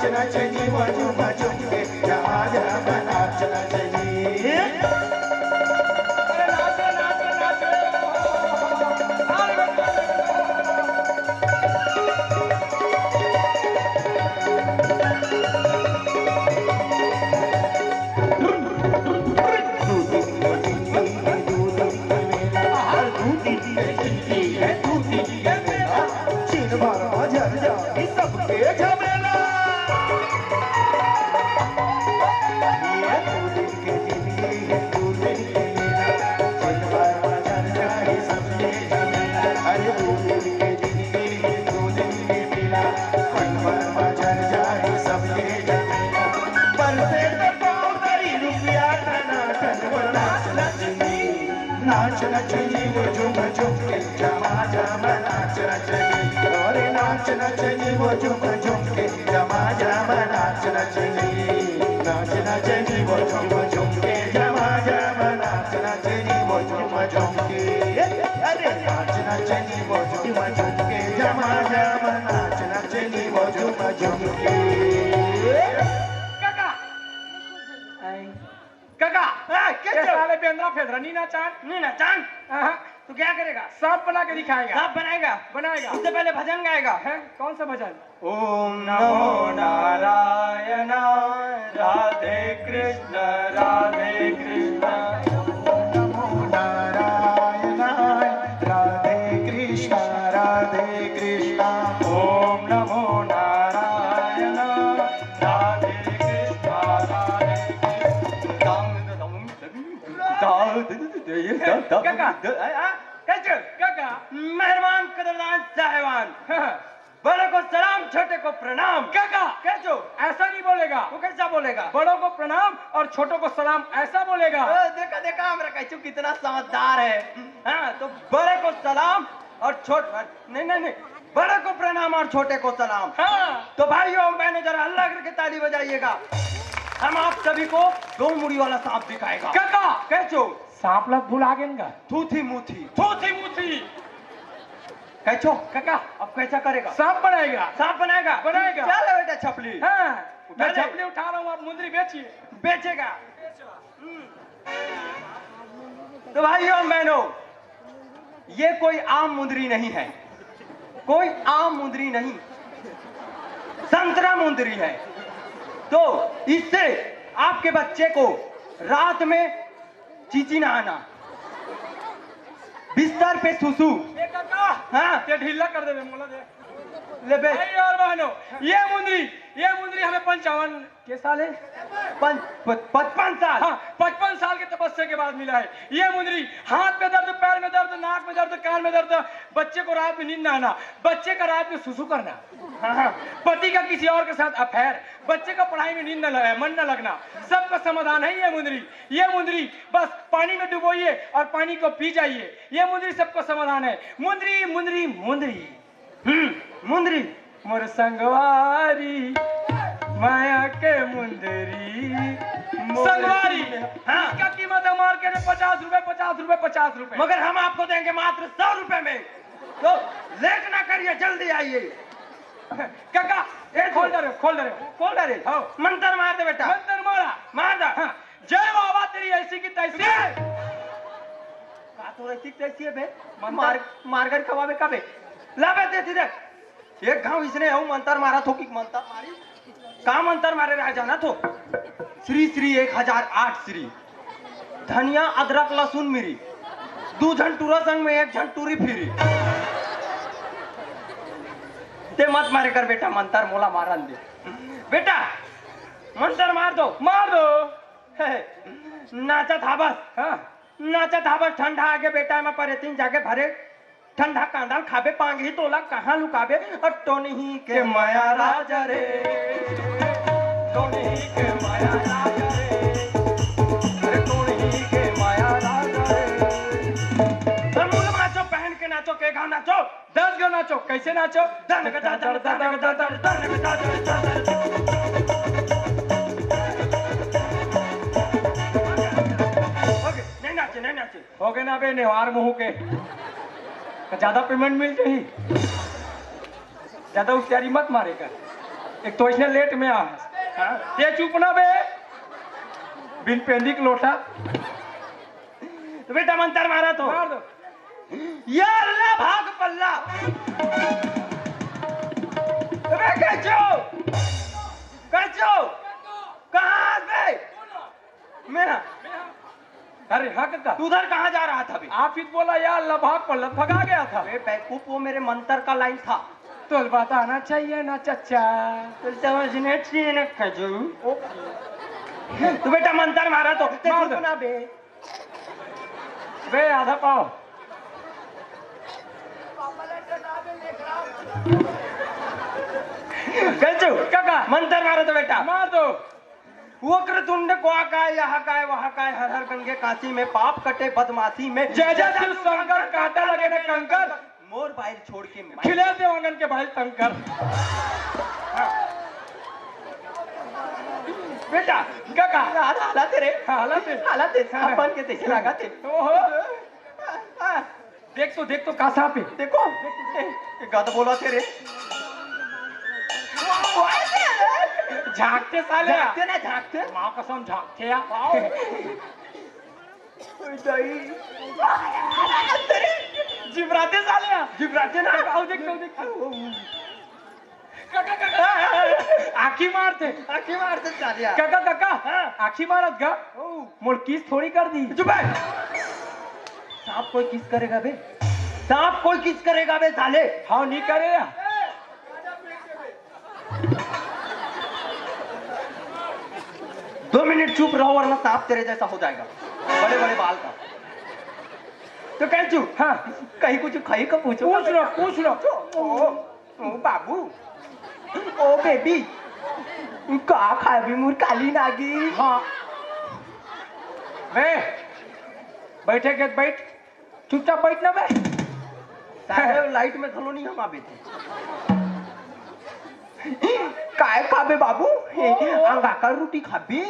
नाचना चाहिए वो झूम झूम के जमा जमा नाचना चाहिए। अरे नाचो नाचो नाचो। नाचना चाहिए वो झूम झूम के जमा जमा नाचना चाहिए। और नाचना चाहिए वो झूम झूम के जमा जमा नाचना चाहिए। नाचना चाहिए वो झूम झूम के जमा जमा नाचना चाहिए वो झूम झूम के। अरे नाचना चाहिए वो झूम झूम के जमा जमा नाचना चाहिए वो झूम झूम के। काका क्या साले बेंद्रा फेदरा नी नाचान तू क्या करेगा? सांप बना के दिखाएगा। सांप बनाएगा? बनाएगा। उससे पहले भजन गाएगा। है कौन सा भजन? ओम नमो नारायण राधे कृष्ण राधे कृष्ण। नमो नारायण राधे कृष्ण राधे कृष्ण। ओम नमो नारायण राधे कृष्ण राधे काका मेहरबान कदरदान साहिबान, बड़ों को सलाम छोटे को प्रणाम। काका कैचो ऐसा नहीं बोलेगा। वो कैसा बोलेगा? बड़ों को प्रणाम और छोटों को सलाम ऐसा बोलेगा। देखा देखा हमारा कैचो कितना समझदार है। हाँ तो बड़े को सलाम और नहीं बड़े को प्रणाम और छोटे को सलाम। हाँ तो भाइयों बहनों जरा अल्लाह करके ताली बजाइएगा। हम आप सभी को दो मुड़ी वाला सांप दिखाएगा। काका कैचो सांप लोग भूल आ गए थूथी मुथी थूथी मुथी। कैचो काका अब कैसा करेगा? सांप बनाएगा। सांप बनाएगा? बनाएगा। चलो बेटा छपली। हाँ मैं उठा ले। छपली उठा रहा हूँ, आप मुंदरी बेचिए। बेचेगा। तो भाइयों बहनों ये कोई आम मुंदरी नहीं है, कोई आम मुंदरी नहीं, संतरा मुंदरी है। तो इससे आपके बच्चे को रात में चीची ना आना, बिस्तर पे सुसु। काका हाँ ये ढीला कर दे मोला दे ले बे। भाई और बहनों ये मुंदरी हमें 55 के साल है 55 साल। हाँ 55 साल के तपस्या के बाद मिला है। ये मुंदरी हाथ में दर्द, पैर में दर्द, नाक में दर्द, कान में दर्द, बच्चे को रात में नींद ना आना, बच्चे का रात में सुसु करना, हाँ पति का किसी और के साथ अफेयर, बच्चे का पढ़ाई में नींद न मन न लगना, सबका समाधान है ये मुंदरी। ये मुंदरी बस पानी में डुबोइए और पानी को पी जाइए, ये मुंदरी सबका समाधान है। मुंदरी मुंदरी मुंदरी मुंदरी मोर संगवारी माया के मुंदरी संगवारी। हाँ इसका कीमत है मार्केट में 50 रुपए 50 रुपए 50 रुपए, मगर हम आपको देंगे मात्र 100 रुपए में। तो लेट ना करिए, जल्दी आइए। काका खोल दे रे हाँ मंत्र मार दे बेटा। मंत्र मार दे। हाँ, जय बाबा तेरी ऐसी की तैसी। तो ऐसी तैसी है बे, मारगर खवाबे कबे लाबे देती देख। एक गांव इसने हूं मंत्र मारा थो कि मंत्र मारी का मंत्र मारे रह जाना तो श्री श्री 1008 श्री धनिया अदरक लहसुन मिरी 2 झंटूरा संग में 1 झंटूरी फिरी। ते मत मारे कर बेटा, मंत्र मोला मारन दे बेटा, मंत्र मार दो नाचा था बस। हाँ नाचा था बस ठंडा आगे बेटा में परे 3 जाके भरे ठंडा कांदा खाबे पांगी तोला कहाँ लुकाबे और टोनी ही के माया राजा रे, टोनी ही के माया राजा रे, टोनी ही के माया राजा रे। मूल नाचो पहन के नाचो के गाँव नाचो 10 गो नाचो। कैसे नाचो? नहीं नाचे हो गए ना बे नेवार मुंह के, ज्यादा पेमेंट मिलते ही ज्यादा होशियारी मत मारे कर। एक तो इसने लेट में आ ये चुप ना बे बिन पेंदी का लोटा तो बेटा मंत्र मारा तो मार दो या अल्लाह भाग पल्ला अबे कैचो कहाँ से मैं अरे हाँ काका तू उधर कहाँ जा रहा था अभी आप ही बोला यार अल्लाह भाग पल्ला भगा गया था अबे बेवकूफ वो मेरे मंत्र का लाइन था तो बात आना चाहिए ना चचा तो समझने चाहिए ना खजू तू बेटा मंत्र मारा तो मार दो। ना बे बे आधा पाओ कैचो काका मंत्र मारा तो बेटा मार दो वक्रतुंड क्वा काय यहाँ काय वहाँ काय हर हर गंगे काशी में पाप कटे बदमाशी में जय जय शिव शंकर कांटा लगे ना कंकर मोर बाहर छोड़ के मैं खिले दे आंगन के भाई शंकर बेटा काका हालत रे हालत हालत अपन के देखे लगा थे ओहो देख तो कासा पे देखो गद बोला थे रे झांकते साले झांकते ना झांकते माँ कसम झांकते या जिब्राते साले जिब्राते ना आओ देख काका आखी मारते आखी मारते चालिया काका आखी मारत गा मोर किस थोड़ी कर दी चुप है सांप कोई किस करेगा बे सांप कोई किस करेगा बे साले हाँ नहीं करे या 2 मिनट चुप रहो वरना सांप तेरे जैसा हो जाएगा बड़े बड़े बाल का तो कह चुप हाँ कहीं कुछ खाई का पूछो पूछ लो ओ बाबू ओ बेबी का खाबी मुर काली नागी हाँ बे बैठे के बैठ चुपचाप बैठ ना बे सारे लाइट में खलो नहीं हम आबे थे काय खाबे बाबू अंगा का रोटी खाबे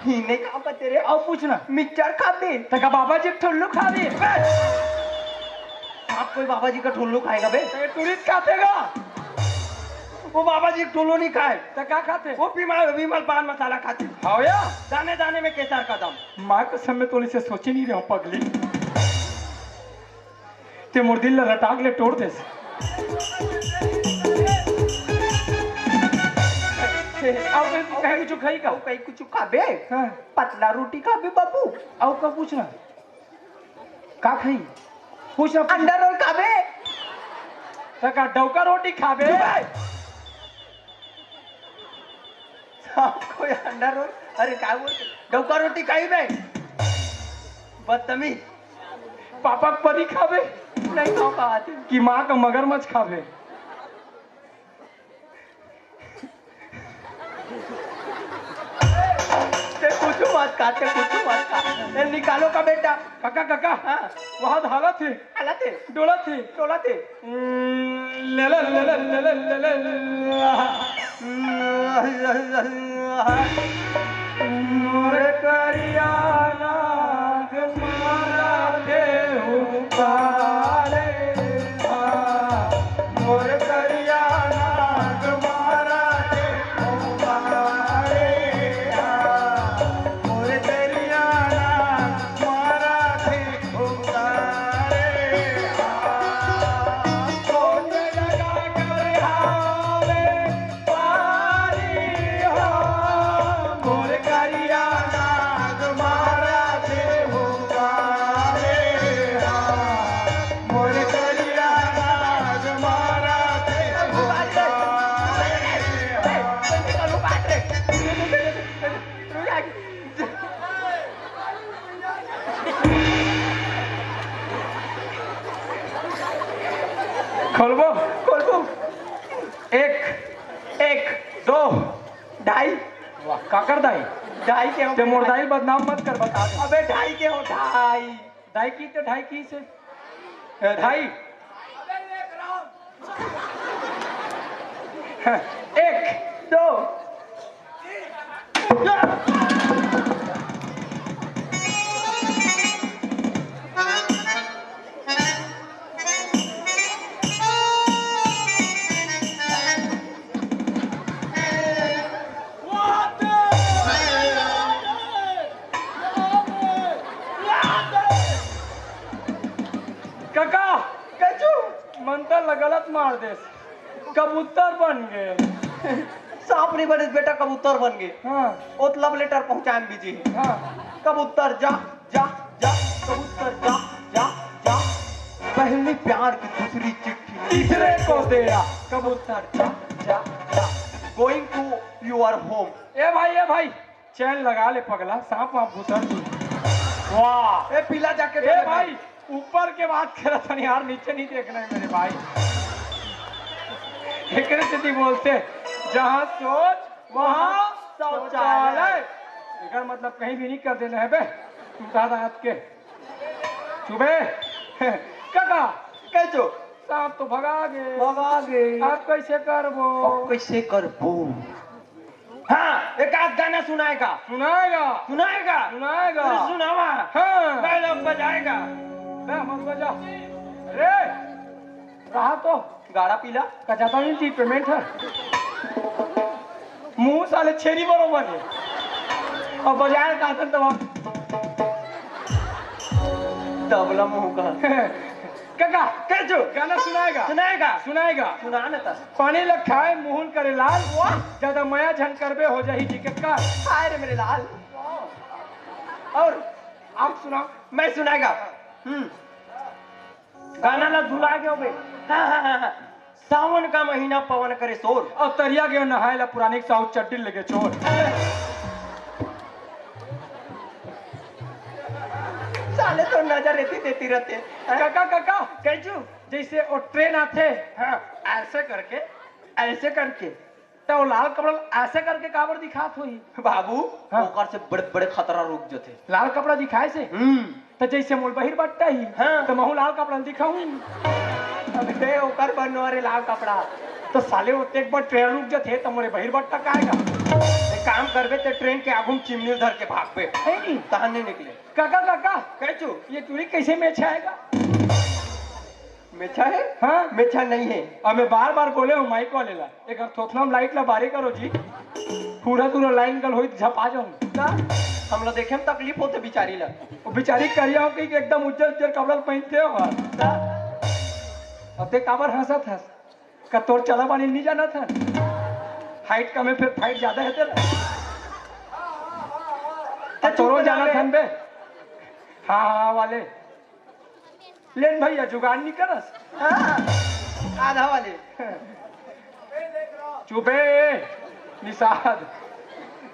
हिने का तेरे और पूछना मिक्सचर खाबे तका बाबा जी ठुल्लू खा दे आप कोई बाबा जी का ठुल्लू खाएगा बे टूरिस्ट खातेगा वो बाबा जी ठुल्लू नहीं खाए तका खाते वो विमल पान मसाला खाते हाँ या दाने दाने में केसर का दम माँ कसम में तो इसे सोच ही नहीं रहा हूँ पगली ते मोर दिल रटाग ले तोड़ दे अब कहीं कुछ खाई का कहीं कुछ खाबे हाँ। पतला रोटी खाबे बाबू आओ का पूछना का खाई पूछना अंडा रोल खाबे तका डौका रोटी खाबे कोई अंडा रोल अरे क्या बोलते डौका रोटी खाई बे बदतमीज पापा परी खाबे नहीं खाओ खाते कि माँ का मगरमच्छ खाबे कुछ मत खाते निकालो का बेटा काका हाँ वहाँ हालत है हालत है डोला थे टोला थे ले ले ले ले ले ले ले मोरे करिया नाग मारा दे उतारे मोरे करिया नाग मारा दे उतारे मोरे करिया नाग मारा दे उतारे कौन लगा कर हावे पारी हो मोरे करिया नाग मारा दे उतारे मोरे करिया नाग मारा दे खोलबो एक दो ढाई वाह काकर दाई ढाई के ते मोर दाई बदनाम मत कर बता दे अबे ढाई के हो ढाई ढाई की तो ढाई की से ढाई एक दो मत मार दे, कबूतर बन गए। सांप नहीं बने बेटा, कबूतर बन गए। हाँ ओत लव लेटर पहुंचाएं बीजी। हाँ। कबूतर जा जा जा, कबूतर जा जा जा, पहली प्यार की दूसरी चिट्ठी तीसरे को देगा कबूतर जा जा जा। Going to your home. ए भाई चैन लगा ले पगला, सांप वहां घुसर तू। वाह ए पीला जाके ए भाई, ऊपर के बात कर था यार, नीचे नहीं देखना है मेरे भाई। एक सीधी बोलते, जहाँ सोच वहाँ शौचालय। इसका मतलब कहीं भी नहीं कर देना है बे, टूटा दांत के चुबे। काका कैचो सांप तो भगा गए, भगा गए। आप कैसे करबो? अब कैसे करबो? हाँ, एक आध गाना सुनाएगा। सुनाएगा सुनाएगा सुनाएगा। अरे सुनावा। हाँ मैं लोग बजाएगा। बे मत बजा रे, रहा तो गाड़ा पीला कचाता नहीं थी, पेमेंट है। मुंह साले छेरी बरोबर है, और बजाय का तो तबला मुंह का। काका कैचो गाना सुनाएगा सुनाएगा सुनाएगा। सुना न तस। पानी लखाए मुहन करे लाल, ज्यादा मया झन करबे हो जाही जी के का। हाय रे मेरे लाल। और आप सुनाओ। मैं सुनाएगा। गाना ला धुला गयो बे। हाँ। सावन का महीना पवन करे शोर, और तरिया गयो नहाए ला पुरानी साउथ चट्टी लगे चोर। साले तो नजर रहती देती रहते। काका काका कैचू जैसे वो ट्रेन आते, हाँ ऐसे करके ऐसे करके तो लाल कपड़ा ऐसे करके काबर दिखात हुई बाबू। हाँ। ओकर से बड़े बड़े खतरा रुक जते। लाल कपड़ा दिखाए से तो जैसे मोल बहिर बट्टा ही। हाँ। तो महू लाल कपड़ा दिखाऊं। अबे ओकर बनवारे लाल कपड़ा। तो साले होते एक बार ट्रेन रुक जाते तो मोरे बहिर बट्टा काएगा। एक काम करबे ते ट्रेन के आगू में चिमनी धर के भाग पे, है नहीं तहां नहीं निकले। काका काका कैचू ये चूड़ी कैसे मैच आएगा? मेछा है? हाँ मेछा नहीं है। और मैं बार बार बोले हूँ माइक वाले ला एक थोथना में लाइट ला बारी करो जी, पूरा दूर लाइन कल होई झपा जाऊँ। हम लोग देखे में तकलीफ होते बिचारी ला। वो बेचारी करिया हो कि एकदम उज्जर उज्जर कपड़ा पहनते हो। अब ते काबर हंसत हंस का तोर चला बानी नहीं जाना था, हाइट कम है फिर फाइट ज्यादा है तेरा। तोरो जाना था बे। हाँ वाले लेन भैया जुगाड़ नहीं करस। आधा वाले चुपे निषाद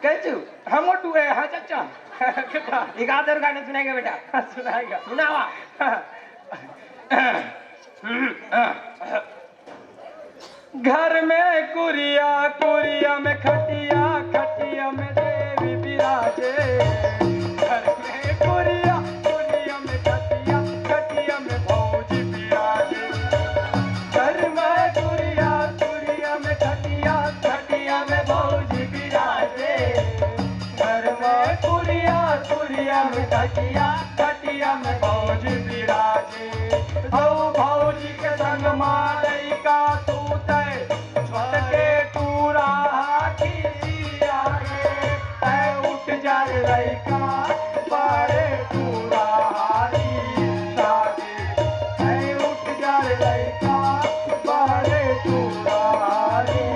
कैचू हम टू है। हाँ चाचा एक आधर गाने सुनाएगा बेटा। सुनाएगा सुनावा। घर में कुरिया कुरिया में खटिया खटिया में देवी विराजे। घर में कुरिया कुरिया में खटिया खटिया में भौजी विराजे। घर में कुरिया कुरिया में खटिया खटिया में भौजी विराजे। घर में कुरिया कुरिया में खटिया खटिया में भौजी विराजे। भौजी के संग मारई का सूते छोटके टूरा की आगे। उठ जाए लइका बड़े टूरा आगे। उठ जाए लइका बड़े टूरा आगे।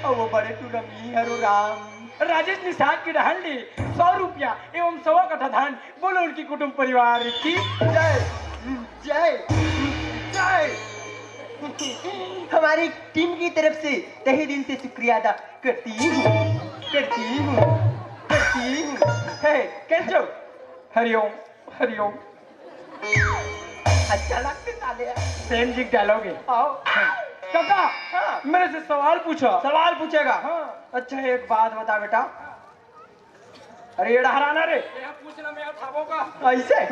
वो बड़े टूरमी हरो राम। राजेश निषाद की रहली 100 रुपया एवं 100 कट्ठा धान। बोलो उनकी कुटुंब परिवार की जय जय जय। हमारी टीम की तरफ से तहे दिल से शुक्रिया अदा करती हूँ। है कैचो हरिओम हरिओम। अच्छा लगते साले। सेम जी डायलॉग है। आओ काका हाँ। मेरे से सवाल पूछो। सवाल पूछेगा। हाँ। अच्छा एक बात बता बेटा। अरे ये हराना रे पूछना मैं उठाबो का ऐसे।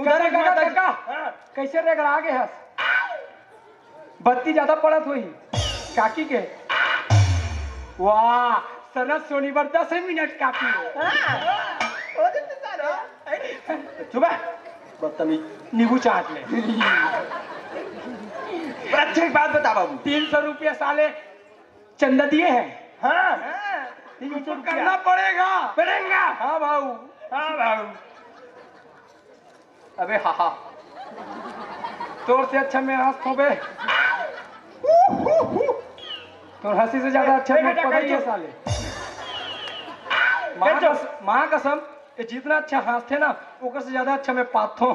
उधर काका काका हाँ। कैसे रेगड़ा आगे हंस बत्ती ज्यादा पड़त हुई काकी के। वाह सनत सोनीवर 10 मिनट काफी है। सुबह बदतमीज नींबू चाट ले। अच्छा एक बात बता बाबू। 300 रुपया साले चंदा दिए हैं। हाँ 300 करना पड़ेगा। पड़ेगा। हाँ भाऊ। हाँ बाबू। अबे हा हा। तोर से अच्छा मैं हंस थोबे। तोर हंसी से ज्यादा अच्छा मैं पता ही है साले। माँ कसम ये जितना अच्छा हंसते ना ओकर से ज्यादा अच्छा मैं पाथो।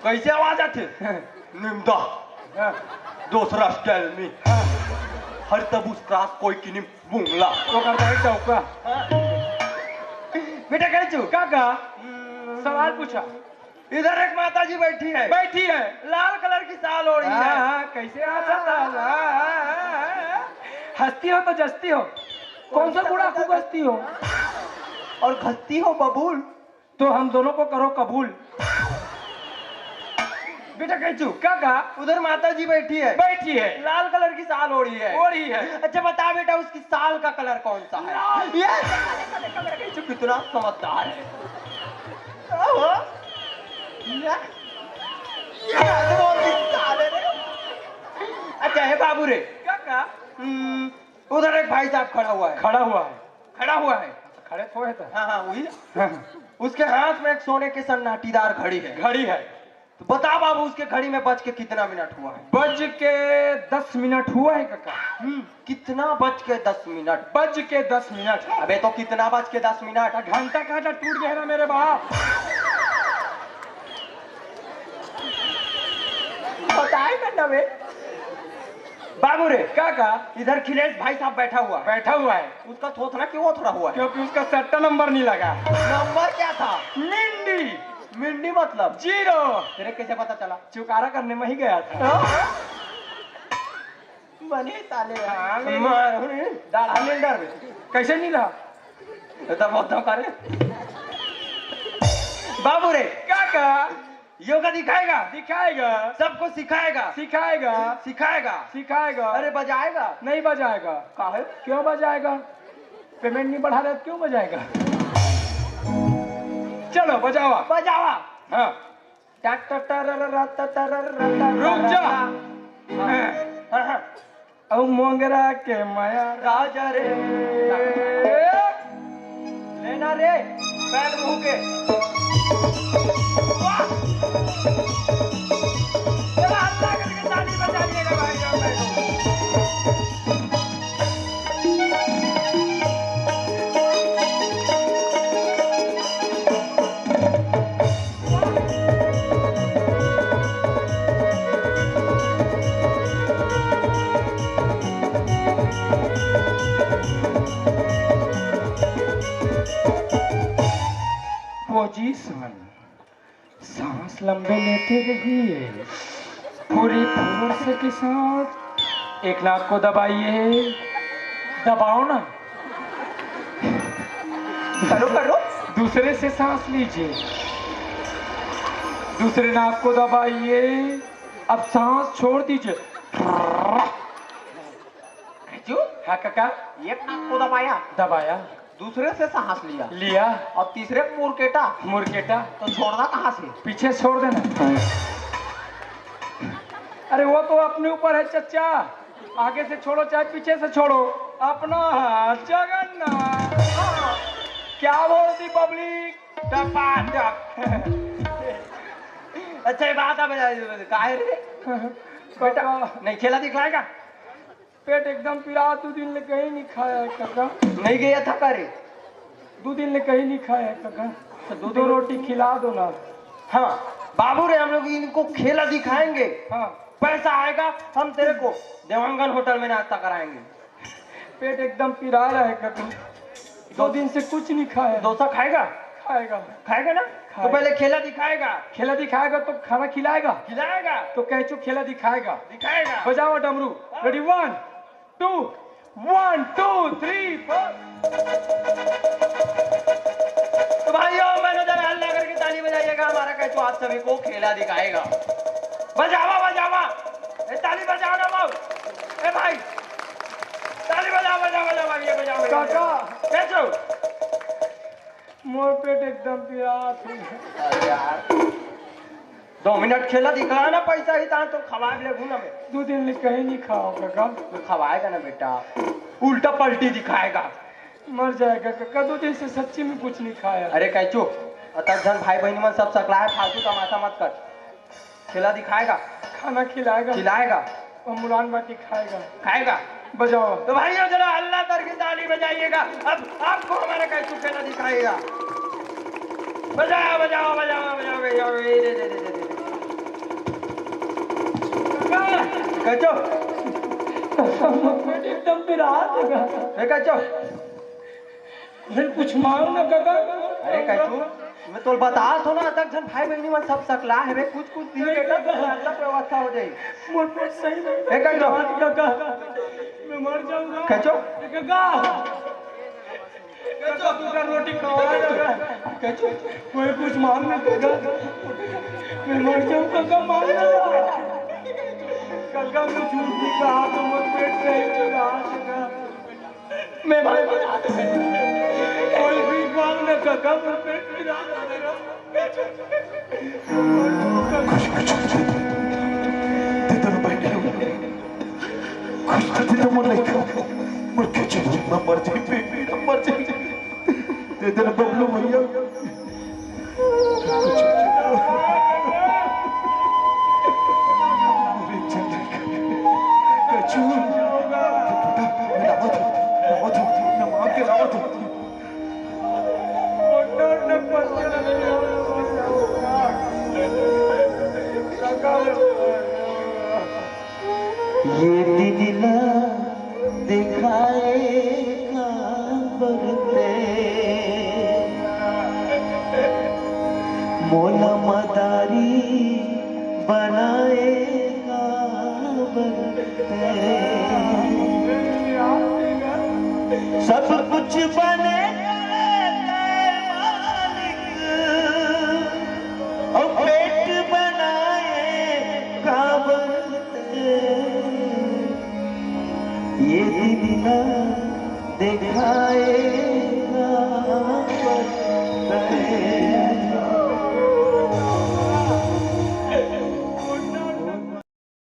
कैसे आवाज आते? निम्दा दूसरा स्टाइल में हर तब उस क्रास कोई की निम बुंगला वो करता है चौका। बेटा कह चू काका सवाल पूछा। इधर एक माता जी बैठी है, बैठी है, लाल कलर की साल ओढ़ी है। कैसे आता था? हंसती हो तो जस्ती हो, कौन सा बूढ़ा खूब हंसती हो और घसती हो बबूल। तो हम दोनों को करो कबूल। बेटा कह चू काका उधर माता जी बैठी है, बैठी है, लाल कलर की साल ओढ़ी है। ओढ़ी है। अच्छा बता बेटा उसकी साल का कलर कौन सा है? ये कह चू कितना समझदार है। अच्छा है बाबू रे। काका उधर एक भाई साहब खड़ा हुआ है। खड़ा हुआ है, खड़ा हुआ है। खड़े थोड़े तो हाँ हाँ वही। उसके हाथ में एक सोने की सन्नाटीदार घड़ी है। घड़ी है। तो बता बाबू उसके घड़ी में बज के कितना मिनट हुआ है? बज के 10 मिनट हुआ है काका। कितना बज के 10 मिनट? बज के 10 मिनट। अबे तो कितना बज के 10 मिनट? घंटा काटा टूट गया ना मेरे बाप। बताए करना बे। बाबू रे काका इधर खिलेश भाई साहब बैठा हुआ है। बैठा हुआ है उसका थोथना क्यों थोड़ा हुआ है? क्योंकि उसका सट्टा नंबर नहीं लगा। नंबर क्या था? मिंडी। मिंडी मतलब 0। तेरे कैसे पता चला? चुकारा करने में ही गया था। बने ताले दाढ़ा मिल्डर कैसे नहीं रहा? तो करे बाबू रे। काका योगा दिखाएगा, दिखाएगा, सबको सिखाएगा, सिखाएगा, सिखाएगा, सिखाएगा। अरे बजाएगा नहीं बजाएगा। काहे? क्यों बजाएगा? पेमेंट नहीं बढ़ा रहे क्यों बजाएगा? चलो बजावा बजावा। हाँ रुक जा। औ मोंगरा के माया राजा रे लेना रे पैर मुंह के। चला हल्ला करके ताली बजाइएगा भाई साहब। पोजीशन सांस लंबे लेते रहिए पूरी फोर्स के साथ। एक नाक को दबाइए, दबाओ ना। करो करो। दूसरे से सांस लीजिए, दूसरे नाक को दबाइए। अब सांस छोड़ दीजिए। हाँ काका एक नाक को दबाया, दबाया, दूसरे से सांस लिया, लिया और तीसरे को मुरकेटा। मुरकेटा तो छोड़ना कहाँ से? पीछे छोड़ देना। अरे वो तो अपने ऊपर है चच्चा, आगे से छोड़ो चाहे पीछे से छोड़ो, अपना हाथ जगन्नाथ। क्या बोलती पब्लिक? टपाटप। अच्छा ये बात अब काहे रे बेटा नहीं खेला दिखलाएगा? पेट एकदम पीड़ा, 2 दिन ले कहीं नहीं खाया है काका। नहीं गया था करे? 2 दिन ले कहीं नहीं खाया है काका। तो 2 रोटी खिला दो ना। हाँ बाबू रे हम लोग इनको खेला दिखाएंगे। हाँ पैसा आएगा हम तेरे को देवांगन होटल में नाश्ता कराएंगे। पेट एकदम पीड़ा रहा है काका, 2 दिन से कुछ नहीं खाया। डोसा खाएगा? खाएगा, खाएगा ना? तो पहले खेला दिखाएगा। खेला दिखाएगा तो खाना खिलाएगा, खिलाएगा तो कैचू खेला दिखाएगा। दिखाएगा। बजाओ डमरू। रेडी 1 2 1 2 3 4। तो भाइयों मैनेजर हल्ला करके ताली बजाइएगा, हमारा कैचू आप सभी को खेला दिखाएगा। बजावा बजावा, ताली बजाओ ना बाबू। ए भाई ताली बजाओ बजाओ बजाओ, ये बजाओ काका कैचू। मोर पेट एकदम पीड़ा। अरे यार 2 मिनट खेला दिखा ना, पैसा ही था तो खवा ले घूना में। 2 दिन ले कहीं नहीं खाओ काका। तो खवाएगा ना बेटा, उल्टा पलटी दिखाएगा। मर जाएगा काका, 2 दिन से सच्ची में कुछ नहीं खाया। अरे कैचू अतक जन भाई बहनी मन सब सकला है, फालतू तमाशा मत कर। खिला दिखाएगा, खाना खिलाएगा खिलाएगा, और मुलान बाटी खाएगा। खाएगा। बजाओ। तो भाइयों जरा अल्लाह करके ताली बजाइएगा। अब आपको हमारा कैसे खेला दिखाएगा। बजाओ बजाओ बजाओ बजाओ बजाओ। कचो एकदम पिरात कचो। फिर कुछ मांग ना काका। अरे कचो मैं तो बता तो ना तक जन भाई बहनी मन सब सकला है बे, कुछ कुछ दी बेटा तो अल्लाह व्यवस्था हो जाए। मोर पेट सही नहीं ए कचो काका, मैं मर जाऊंगा। कचो काका काका तू का रोटी खवाएगा। कचो कोई कुछ मांग ना काका, मैं मर जाऊं काका, मांग ना काका। मैं झूठ नहीं कहा तो मोर पेट सही नहीं रहा काका। मैं भाई कोई भी मांग ना काका, मोर पेट नहीं रहा। बबलू भैया ये दिला दिखाएगा बरते मोला मदारी बनाएगा बरते सब कुछ बनेगा मालिक और पेट बनाएगा बरते ये दिला दिखाएगा बरते।